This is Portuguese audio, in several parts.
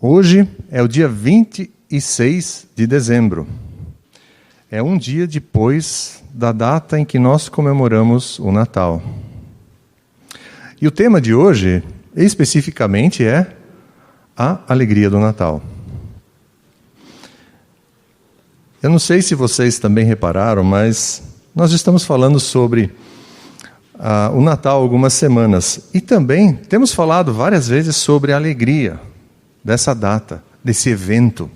Hoje é o dia 26 de dezembro. É um dia depois da data em que nós comemoramos o Natal. E o tema de hoje, especificamente, é a alegria do Natal. Eu não sei se vocês também repararam, mas nós estamos falando sobre o Natal há algumas semanas. E também temos falado várias vezes sobre a alegria dessa data, desse evento,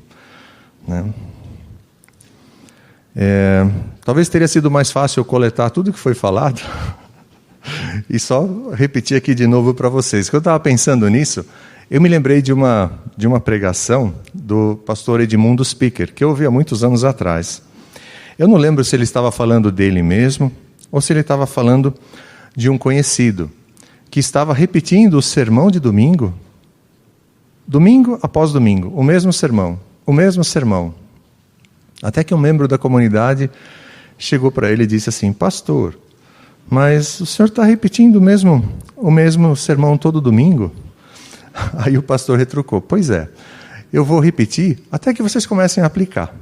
né? Talvez teria sido mais fácil eu coletar tudo o que foi falado e só repetir aqui de novo para vocês. Quando eu estava pensando nisso, eu me lembrei de uma pregação do pastor Edmundo Speaker, que eu ouvi há muitos anos atrás. Eu não lembro se ele estava falando dele mesmo ou se ele estava falando de um conhecido que estava repetindo o sermão de domingo após domingo, o mesmo sermão. Até que um membro da comunidade chegou para ele e disse assim: pastor, mas o senhor está repetindo o mesmo sermão todo domingo? Aí o pastor retrucou: pois é, eu vou repetir até que vocês comecem a aplicar.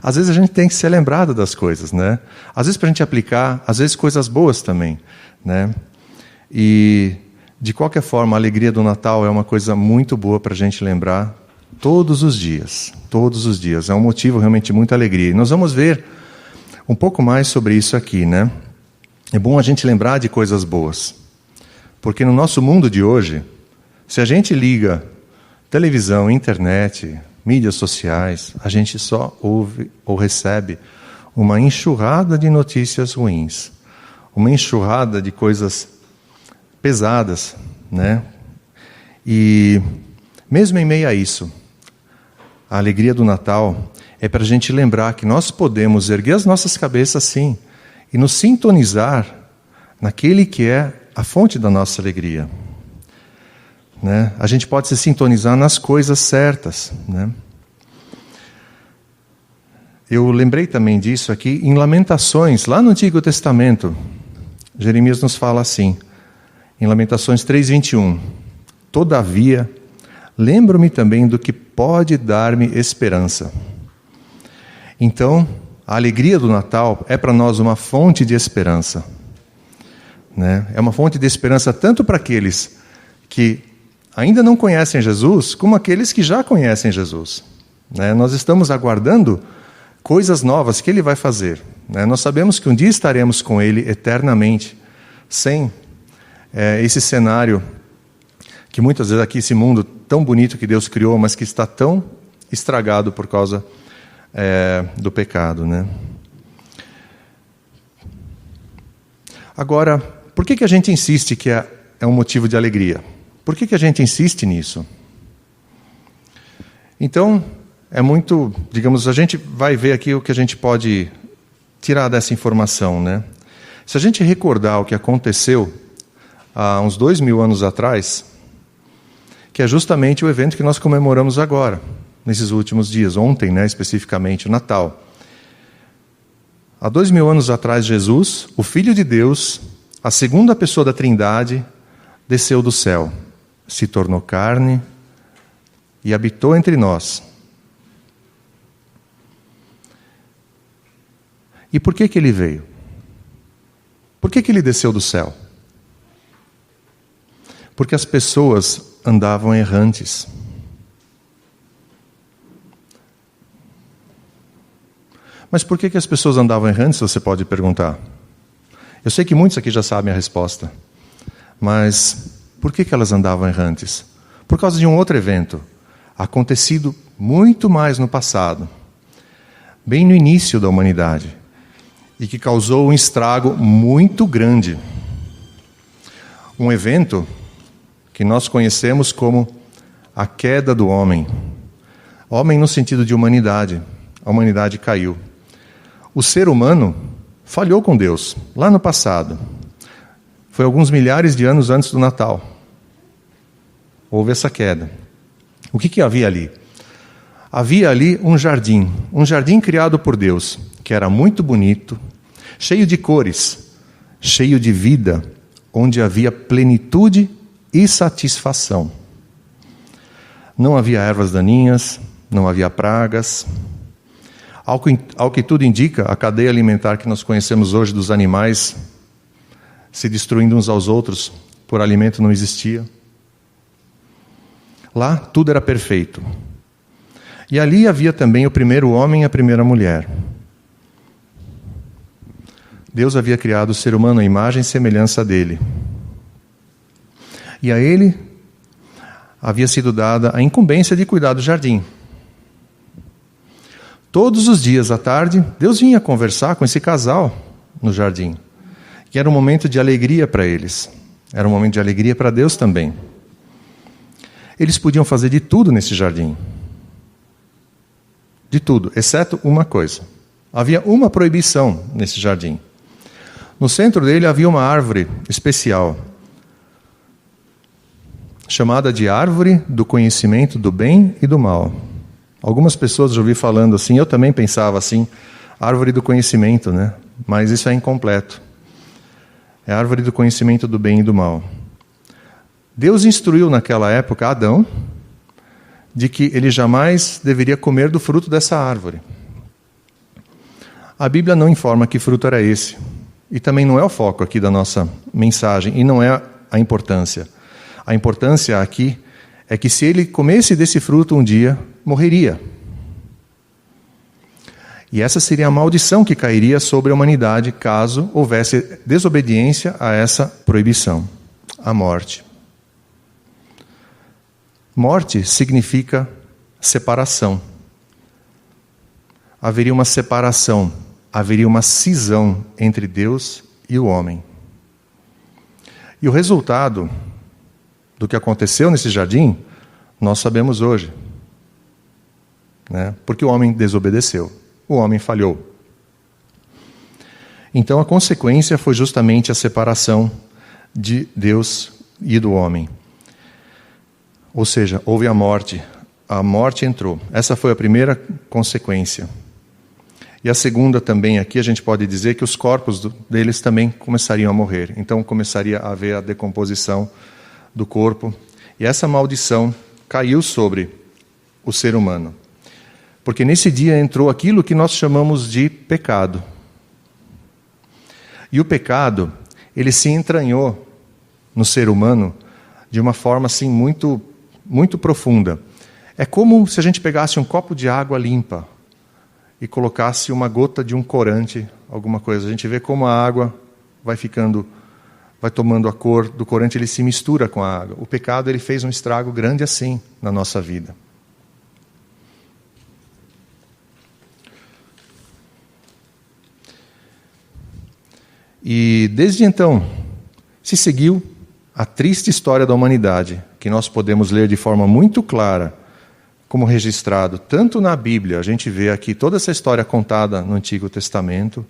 Às vezes a gente tem que ser lembrado das coisas, né? Às vezes para a gente aplicar, às vezes coisas boas também, né? E de qualquer forma, a alegria do Natal é uma coisa muito boa para a gente lembrar todos os dias. Todos os dias. É um motivo realmente de muita alegria. E nós vamos ver um pouco mais sobre isso aqui, né? É bom a gente lembrar de coisas boas. Porque no nosso mundo de hoje, se a gente liga televisão, internet, mídias sociais, a gente só ouve ou recebe uma enxurrada de notícias ruins. Uma enxurrada de coisas pesadas, né? E mesmo em meio a isso, a alegria do Natal é para a gente lembrar que nós podemos erguer as nossas cabeças sim e nos sintonizar naquele que é a fonte da nossa alegria, né? A gente pode se sintonizar nas coisas certas, né? Eu lembrei também disso aqui em Lamentações, lá no Antigo Testamento. Jeremias nos fala assim, em Lamentações 3:21, todavia, lembro-me também do que pode dar-me esperança. Então, a alegria do Natal é para nós uma fonte de esperança, né? É uma fonte de esperança tanto para aqueles que ainda não conhecem Jesus, como aqueles que já conhecem Jesus, né? Nós estamos aguardando coisas novas que Ele vai fazer, né? Nós sabemos que um dia estaremos com Ele eternamente, sem esse cenário que muitas vezes aqui, esse mundo tão bonito que Deus criou, mas que está tão estragado por causa do pecado, né? Agora, por que a gente insiste que é um motivo de alegria? Por que a gente insiste nisso? Então, é muito, digamos, a gente vai ver aqui o que a gente pode tirar dessa informação, né? Se a gente recordar o que aconteceu há uns 2000 anos atrás, que é justamente o evento que nós comemoramos agora, nesses últimos dias, ontem, né, especificamente, o Natal. Há 2000 anos atrás, Jesus, o Filho de Deus, a segunda pessoa da Trindade, desceu do céu, se tornou carne e habitou entre nós. E por que ele veio? Por que ele desceu do céu? Porque as pessoas andavam errantes. Mas por que as pessoas andavam errantes, você pode perguntar? Eu sei que muitos aqui já sabem a resposta. Mas por que elas andavam errantes? Por causa de um outro evento, acontecido muito mais no passado, bem no início da humanidade, e que causou um estrago muito grande. Um evento que nós conhecemos como a queda do homem. Homem no sentido de humanidade. A humanidade caiu. O ser humano falhou com Deus, lá no passado. Foi alguns milhares de anos antes do Natal. Houve essa queda. O que havia ali? Havia ali um jardim criado por Deus, que era muito bonito, cheio de cores, cheio de vida, onde havia plenitude e satisfação. Não havia ervas daninhas, não havia pragas. Ao que tudo indica, a cadeia alimentar que nós conhecemos hoje dos animais se destruindo uns aos outros por alimento não existia. Lá tudo era perfeito. E ali havia também o primeiro homem e a primeira mulher. Deus havia criado o ser humano à imagem e semelhança dele. E a ele havia sido dada a incumbência de cuidar do jardim. Todos os dias à tarde, Deus vinha conversar com esse casal no jardim. E era um momento de alegria para eles. Era um momento de alegria para Deus também. Eles podiam fazer de tudo nesse jardim. De tudo, exceto uma coisa. Havia uma proibição nesse jardim. No centro dele havia uma árvore especial, chamada de árvore do conhecimento do bem e do mal. Algumas pessoas já ouvi falando assim, eu também pensava assim, árvore do conhecimento, né? Mas isso é incompleto. É a árvore do conhecimento do bem e do mal. Deus instruiu naquela época Adão de que ele jamais deveria comer do fruto dessa árvore. A Bíblia não informa que fruto era esse. E também não é o foco aqui da nossa mensagem, e não é a importância. A importância aqui é que se ele comesse desse fruto um dia, morreria. E essa seria a maldição que cairia sobre a humanidade caso houvesse desobediência a essa proibição, a morte. Morte significa separação. Haveria uma separação, haveria uma cisão entre Deus e o homem. E o resultado do que aconteceu nesse jardim, nós sabemos hoje. Né? Porque o homem desobedeceu, o homem falhou. Então a consequência foi justamente a separação de Deus e do homem. Ou seja, houve a morte entrou. Essa foi a primeira consequência. E a segunda também aqui, a gente pode dizer que os corpos deles também começariam a morrer. Então começaria a haver a decomposição do corpo. E essa maldição caiu sobre o ser humano. Porque nesse dia entrou aquilo que nós chamamos de pecado. E o pecado, ele se entranhou no ser humano de uma forma assim muito, muito profunda. É como se a gente pegasse um copo de água limpa e colocasse uma gota de um corante, alguma coisa. A gente vê como a água vai tomando a cor do corante, ele se mistura com a água. O pecado, ele fez um estrago grande assim na nossa vida. E desde então, se seguiu a triste história da humanidade, que nós podemos ler de forma muito clara, como registrado, tanto na Bíblia, a gente vê aqui toda essa história contada no Antigo Testamento,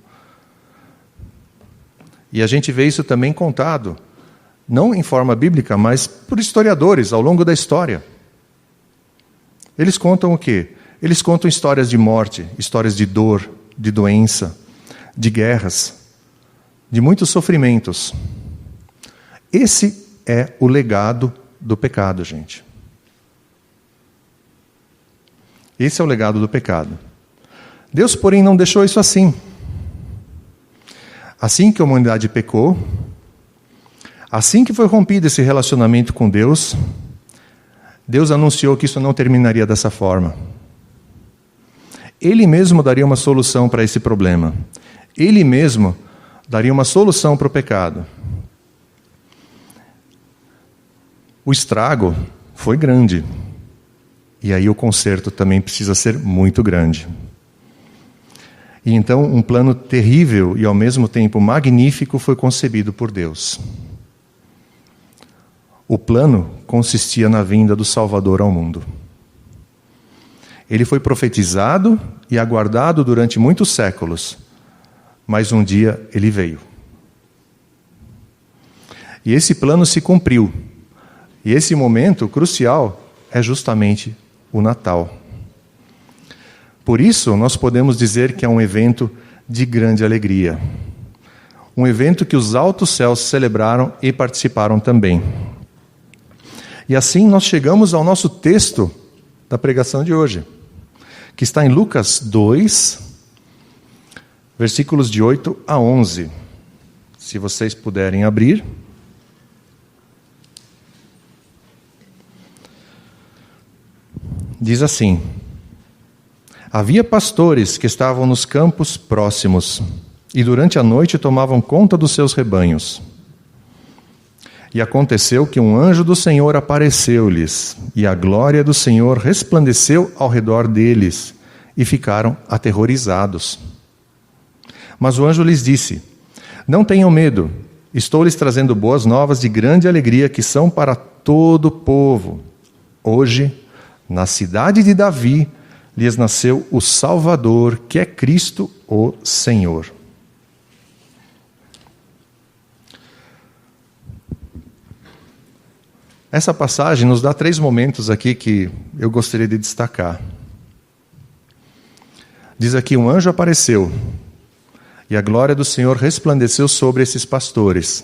e a gente vê isso também contado, não em forma bíblica, mas por historiadores ao longo da história. Eles contam o quê? Eles contam histórias de morte, histórias de dor, de doença, de guerras, de muitos sofrimentos. Esse é o legado do pecado, gente. Esse é o legado do pecado. Deus, porém, não deixou isso assim. Assim que a humanidade pecou, assim que foi rompido esse relacionamento com Deus, Deus anunciou que isso não terminaria dessa forma. Ele mesmo daria uma solução para esse problema. Ele mesmo daria uma solução para o pecado. O estrago foi grande. E aí o conserto também precisa ser muito grande. E então um plano terrível e ao mesmo tempo magnífico foi concebido por Deus. O plano consistia na vinda do Salvador ao mundo. Ele foi profetizado e aguardado durante muitos séculos, mas um dia ele veio. E esse plano se cumpriu. E esse momento crucial é justamente o Natal. Por isso, nós podemos dizer que é um evento de grande alegria. Um evento que os altos céus celebraram e participaram também. E assim nós chegamos ao nosso texto da pregação de hoje, que está em Lucas 2, versículos de 8 a 11. Se vocês puderem abrir. Diz assim: havia pastores que estavam nos campos próximos e durante a noite tomavam conta dos seus rebanhos. E aconteceu que um anjo do Senhor apareceu-lhes, e a glória do Senhor resplandeceu ao redor deles, e ficaram aterrorizados. Mas o anjo lhes disse: não tenham medo, estou lhes trazendo boas novas de grande alegria que são para todo o povo. Hoje, na cidade de Davi, lhes nasceu o Salvador, que é Cristo, o Senhor. Essa passagem nos dá 3 momentos aqui que eu gostaria de destacar. Diz aqui: um anjo apareceu, e a glória do Senhor resplandeceu sobre esses pastores.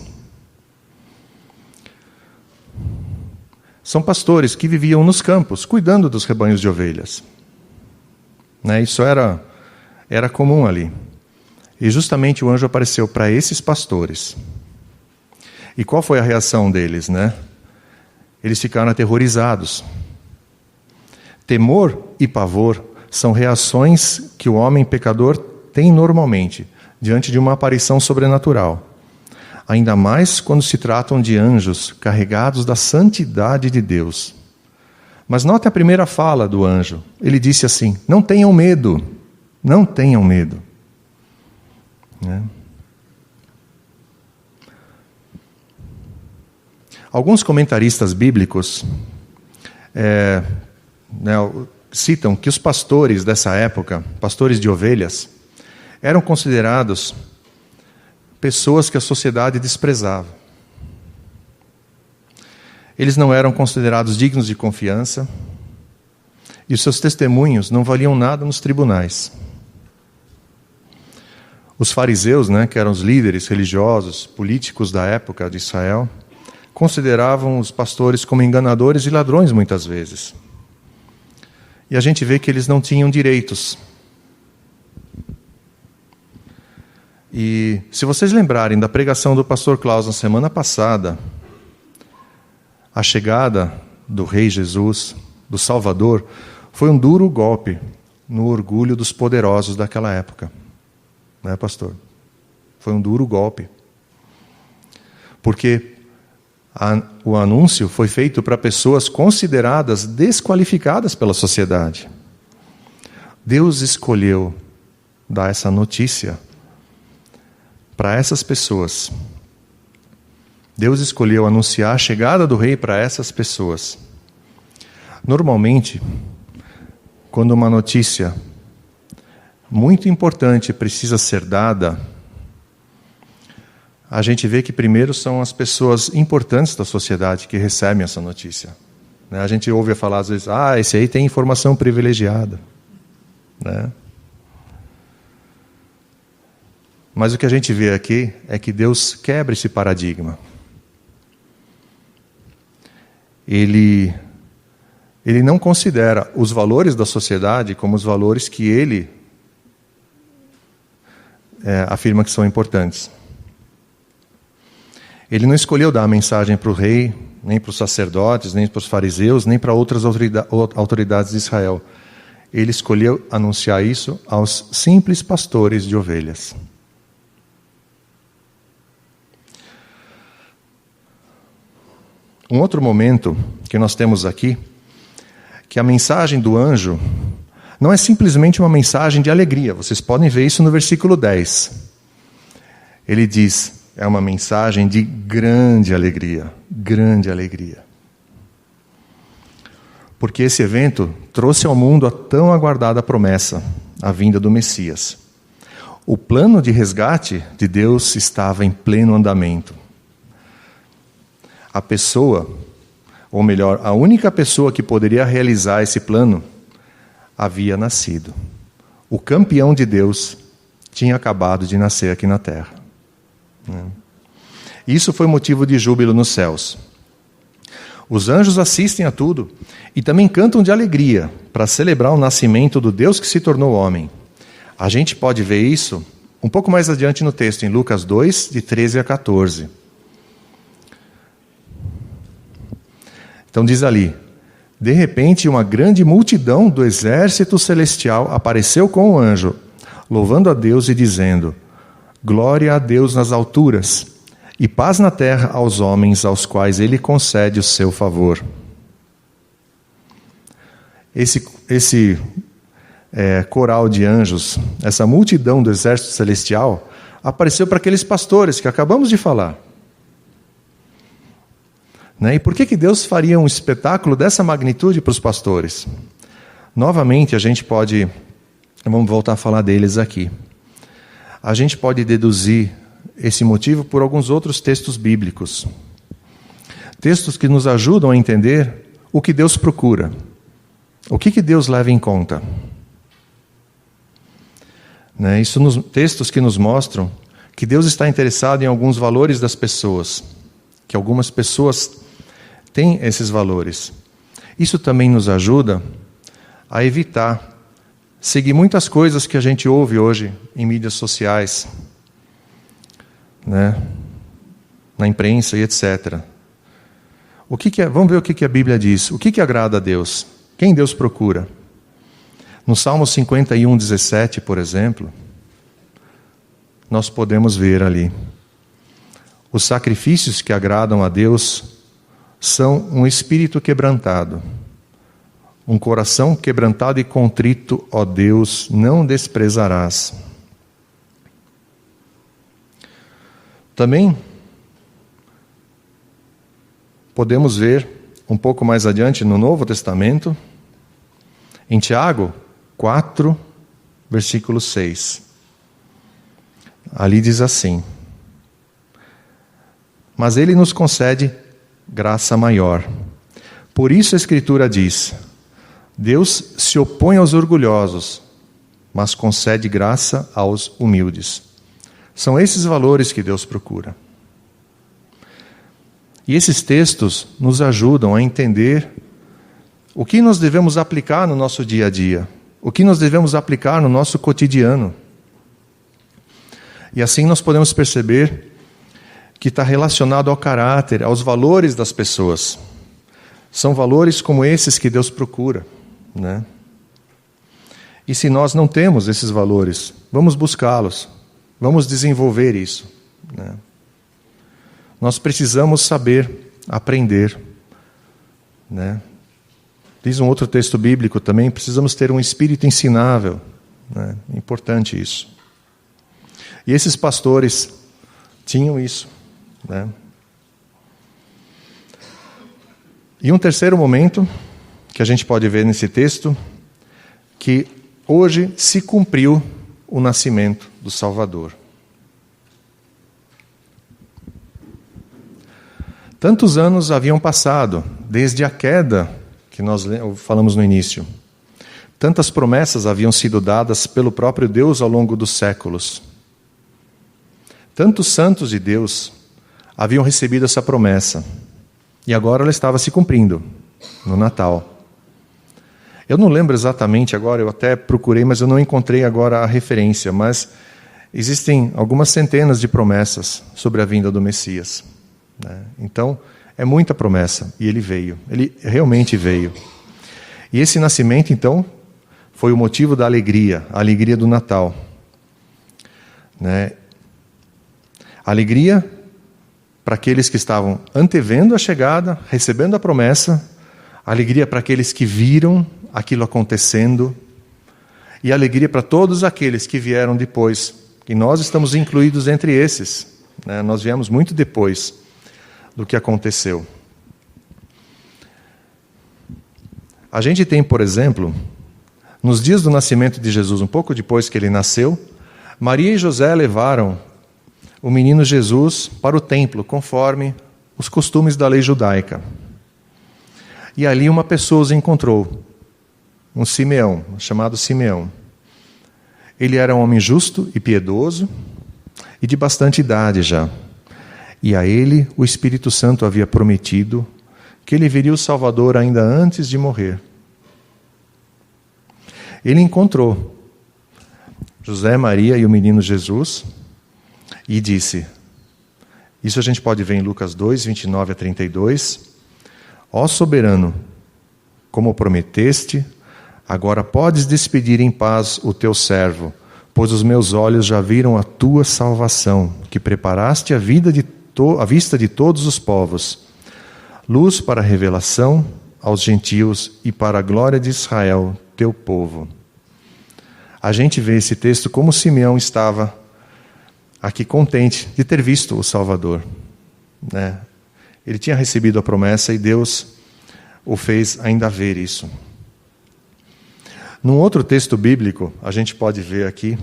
São pastores que viviam nos campos, cuidando dos rebanhos de ovelhas. Isso era comum ali. E justamente o anjo apareceu para esses pastores. E qual foi a reação deles, Eles ficaram aterrorizados. Temor e pavor são reações que o homem pecador tem normalmente diante de uma aparição sobrenatural. Ainda mais quando se tratam de anjos carregados da santidade de Deus. Mas note a primeira fala do anjo. Ele disse assim: não tenham medo, não tenham medo. Alguns comentaristas bíblicos citam que os pastores dessa época, pastores de ovelhas, eram considerados pessoas que a sociedade desprezava. Eles não eram considerados dignos de confiança e os seus testemunhos não valiam nada nos tribunais. Os fariseus, que eram os líderes religiosos, políticos da época de Israel, consideravam os pastores como enganadores e ladrões muitas vezes. E a gente vê que eles não tinham direitos. E se vocês lembrarem da pregação do pastor Klaus na semana passada, a chegada do Rei Jesus, do Salvador, foi um duro golpe no orgulho dos poderosos daquela época. Não é, pastor? Foi um duro golpe. Porque o anúncio foi feito para pessoas consideradas desqualificadas pela sociedade. Deus escolheu dar essa notícia para essas pessoas. Deus escolheu anunciar a chegada do rei para essas pessoas. Normalmente, quando uma notícia muito importante precisa ser dada, a gente vê que primeiro são as pessoas importantes da sociedade que recebem essa notícia. A gente ouve falar às vezes: esse aí tem informação privilegiada. Mas o que a gente vê aqui é que Deus quebra esse paradigma. Ele não considera os valores da sociedade como os valores que Ele afirma que são importantes. Ele não escolheu dar a mensagem para o rei, nem para os sacerdotes, nem para os fariseus, nem para outras autoridades de Israel. Ele escolheu anunciar isso aos simples pastores de ovelhas. Um outro momento que nós temos aqui, que a mensagem do anjo não é simplesmente uma mensagem de alegria. Vocês podem ver isso no versículo 10. Ele diz: é uma mensagem de grande alegria, grande alegria. Porque esse evento trouxe ao mundo a tão aguardada promessa, a vinda do Messias. O plano de resgate de Deus estava em pleno andamento. A pessoa, ou melhor, a única pessoa que poderia realizar esse plano, havia nascido. O campeão de Deus tinha acabado de nascer aqui na terra. Isso foi motivo de júbilo nos céus. Os anjos assistem a tudo e também cantam de alegria para celebrar o nascimento do Deus que se tornou homem. A gente pode ver isso um pouco mais adiante no texto, em Lucas 2, de 13 a 14. Então diz ali: de repente uma grande multidão do exército celestial apareceu com o anjo, louvando a Deus e dizendo: glória a Deus nas alturas, e paz na terra aos homens aos quais Ele concede o seu favor. Esse coral de anjos, essa multidão do exército celestial, apareceu para aqueles pastores que acabamos de falar. Né? E por que Deus faria um espetáculo dessa magnitude para os pastores? Novamente, vamos voltar a falar deles aqui. A gente pode deduzir esse motivo por alguns outros textos bíblicos. Textos que nos ajudam a entender o que Deus procura. O que Deus leva em conta. Né? Textos que nos mostram que Deus está interessado em alguns valores das pessoas. Que algumas pessoas têm esses valores. Isso também nos ajuda a evitar seguir muitas coisas que a gente ouve hoje em mídias sociais, né? Na imprensa e etc. Vamos ver o que a Bíblia diz. O que agrada a Deus? Quem Deus procura? No Salmo 51, 17, por exemplo, nós podemos ver ali: os sacrifícios que agradam a Deus são um espírito quebrantado. Um coração quebrantado e contrito, ó Deus, não desprezarás. Também podemos ver um pouco mais adiante no Novo Testamento, em Tiago 4, versículo 6. Ali diz assim: mas Ele nos concede graça maior. Por isso a Escritura diz: Deus se opõe aos orgulhosos, mas concede graça aos humildes. São esses valores que Deus procura. E esses textos nos ajudam a entender o que nós devemos aplicar no nosso dia a dia, o que nós devemos aplicar no nosso cotidiano. E assim nós podemos perceber que está relacionado ao caráter, aos valores das pessoas. São valores como esses que Deus procura, né? E se nós não temos esses valores, vamos buscá-los, vamos desenvolver isso, né? Nós precisamos saber, aprender, né? Diz um outro texto bíblico também: precisamos ter um espírito ensinável, né? Importante isso. E esses pastores tinham isso, né? E um terceiro momento que a gente pode ver nesse texto, que hoje se cumpriu o nascimento do Salvador. Tantos anos haviam passado, desde a queda que nós falamos no início. Tantas promessas haviam sido dadas pelo próprio Deus ao longo dos séculos. Tantos santos de Deus haviam recebido essa promessa. E agora ela estava se cumprindo, no Natal. Eu não lembro exatamente agora, eu até procurei, mas eu não encontrei agora a referência. Mas existem algumas centenas de promessas sobre a vinda do Messias, né? Então, é muita promessa. E ele veio, ele realmente veio. E esse nascimento, então, foi o motivo da alegria, a alegria do Natal, né? Alegria para aqueles que estavam antevendo a chegada, recebendo a promessa, alegria para aqueles que viram aquilo acontecendo, e alegria para todos aqueles que vieram depois, e nós estamos incluídos entre esses, né? Nós viemos muito depois do que aconteceu. A gente tem, por exemplo, nos dias do nascimento de Jesus, um pouco depois que ele nasceu, Maria e José levaram o menino Jesus para o templo, conforme os costumes da lei judaica. E ali uma pessoa os encontrou, um Simeão, chamado Simeão. Ele era um homem justo e piedoso, e de bastante idade já. E a ele o Espírito Santo havia prometido que ele veria o Salvador ainda antes de morrer. Ele encontrou José, Maria e o menino Jesus e disse, isso a gente pode ver em Lucas 2, 29 a 32, ó soberano, como prometeste, agora podes despedir em paz o teu servo, pois os meus olhos já viram a tua salvação, que preparaste à vista de todos os povos, luz para a revelação aos gentios e para a glória de Israel, teu povo. A gente vê esse texto como Simeão estava aqui contente de ter visto o Salvador, né? Ele tinha recebido a promessa e Deus o fez ainda ver isso. Num outro texto bíblico, a gente pode ver aqui,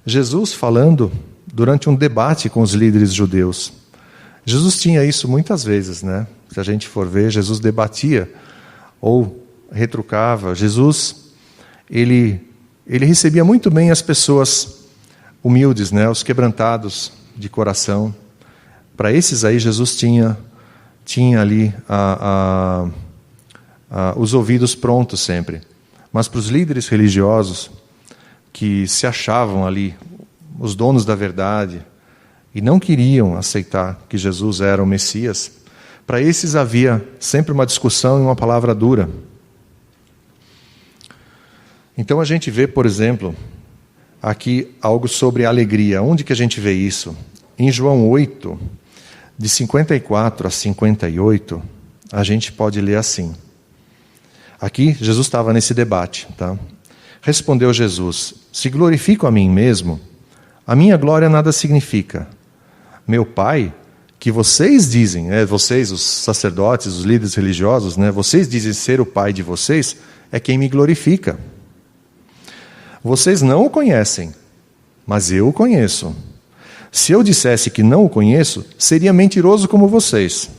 Jesus falando durante um debate com os líderes judeus. Jesus tinha isso muitas vezes, né? Se a gente for ver, Jesus debatia ou retrucava. Jesus, ele recebia muito bem as pessoas humildes, né? Os quebrantados de coração. Para esses aí, Jesus tinha ali os ouvidos prontos sempre. Mas para os líderes religiosos, que se achavam ali os donos da verdade, e não queriam aceitar que Jesus era o Messias, para esses havia sempre uma discussão e uma palavra dura. Então a gente vê, por exemplo, aqui algo sobre alegria. Onde que a gente vê isso? Em João 8, de 54 a 58, a gente pode ler assim. Aqui, Jesus estava nesse debate, tá? Respondeu Jesus, se glorifico a mim mesmo, a minha glória nada significa. Meu Pai, que vocês dizem, vocês, os sacerdotes, os líderes religiosos, né, vocês dizem ser o Pai de vocês, é quem me glorifica. Vocês não o conhecem, mas eu o conheço. Se eu dissesse que não o conheço, seria mentiroso como vocês.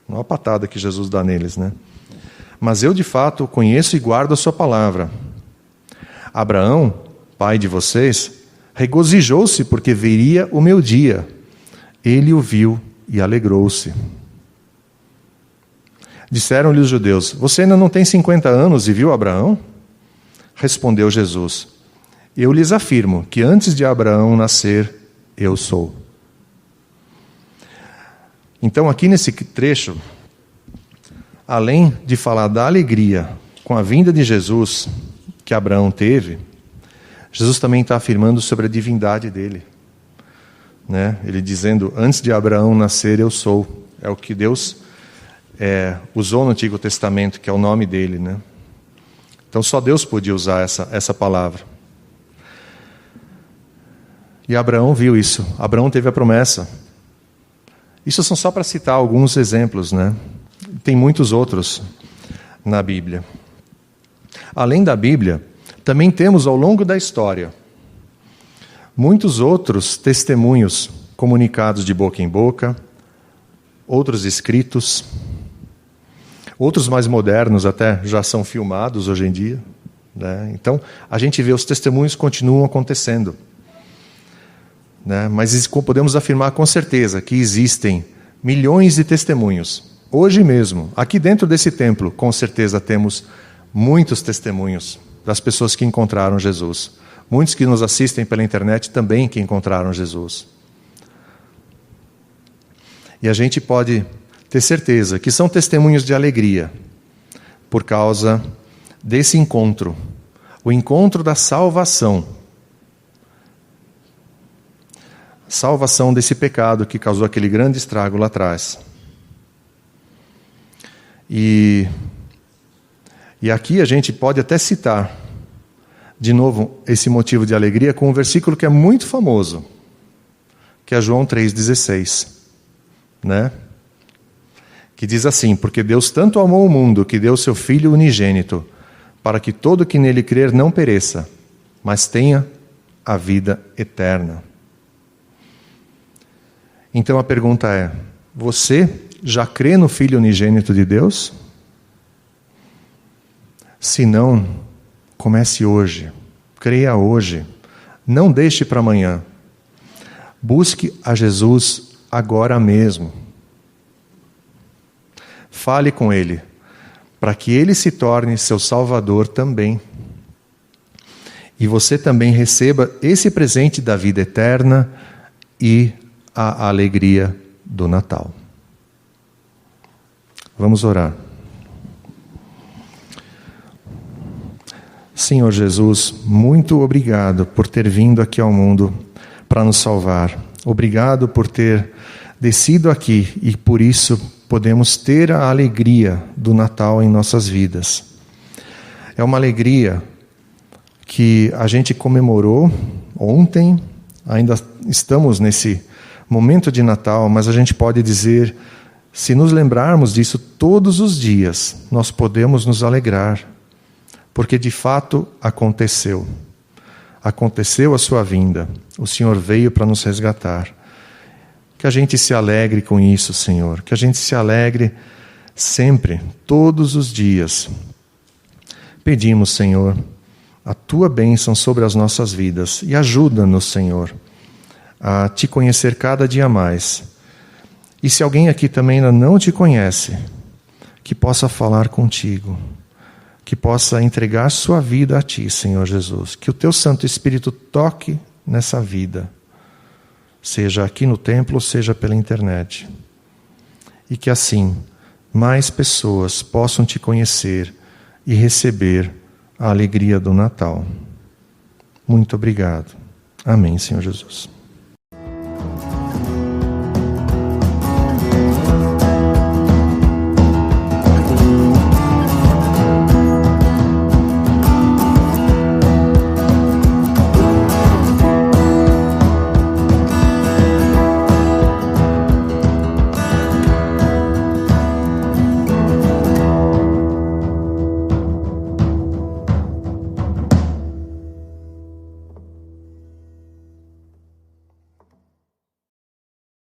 Olha a patada que Jesus dá neles, né? Mas eu de fato o conheço e guardo a sua palavra. Abraão, pai de vocês, regozijou-se porque veria o meu dia. Ele o viu e alegrou-se. Disseram-lhe os judeus, você ainda não tem 50 anos e viu Abraão? Respondeu Jesus, eu lhes afirmo que antes de Abraão nascer, eu sou. Então aqui nesse trecho, além de falar da alegria com a vinda de Jesus que Abraão teve, Jesus também está afirmando sobre a divindade dele, né? Ele dizendo, antes de Abraão nascer, eu sou. É o que Deus usou no Antigo Testamento, que é o nome dele, né? Então só Deus podia usar essa palavra. E Abraão viu isso. Abraão teve a promessa. Isso são só para citar alguns exemplos, né? Tem muitos outros na Bíblia. Além da Bíblia, também temos ao longo da história muitos outros testemunhos comunicados de boca em boca, outros escritos, outros mais modernos até já são filmados hoje em dia, né? Então, a gente vê os testemunhos continuam acontecendo, né? Mas podemos afirmar com certeza que existem milhões de testemunhos. Hoje mesmo, aqui dentro desse templo, com certeza temos muitos testemunhos das pessoas que encontraram Jesus. Muitos que nos assistem pela internet também que encontraram Jesus. E a gente pode ter certeza que são testemunhos de alegria por causa desse encontro, o encontro da salvação. Salvação desse pecado que causou aquele grande estrago lá atrás. E aqui a gente pode até citar, de novo, esse motivo de alegria com um versículo que é muito famoso, que é João 3,16, né? Que diz assim, porque Deus tanto amou o mundo que deu seu Filho unigênito, para que todo que nele crer não pereça, mas tenha a vida eterna. Então a pergunta é, você já crê no Filho unigênito de Deus? Se não, comece hoje, creia hoje, não deixe para amanhã. Busque a Jesus agora mesmo. fale com Ele, para que Ele se torne seu Salvador também. E você também receba esse presente da vida eterna e a alegria do Natal. Vamos orar. Senhor Jesus, muito obrigado por ter vindo aqui ao mundo para nos salvar. Obrigado por ter descido aqui e por isso podemos ter a alegria do Natal em nossas vidas. É uma alegria que a gente comemorou ontem, ainda estamos nesse momento de Natal, mas a gente pode dizer, se nos lembrarmos disso todos os dias, nós podemos nos alegrar, porque de fato aconteceu. Aconteceu a sua vinda, o Senhor veio para nos resgatar. Que a gente se alegre com isso, Senhor, que a gente se alegre sempre, todos os dias. Pedimos, Senhor, a Tua bênção sobre as nossas vidas e ajuda-nos, Senhor, a Te conhecer cada dia mais. E se alguém aqui também ainda não Te conhece, que possa falar contigo, que possa entregar sua vida a Ti, Senhor Jesus. Que o Teu Santo Espírito toque nessa vida, seja aqui no templo, seja pela internet. E que assim, mais pessoas possam Te conhecer e receber a alegria do Natal. Muito obrigado. Amém, Senhor Jesus.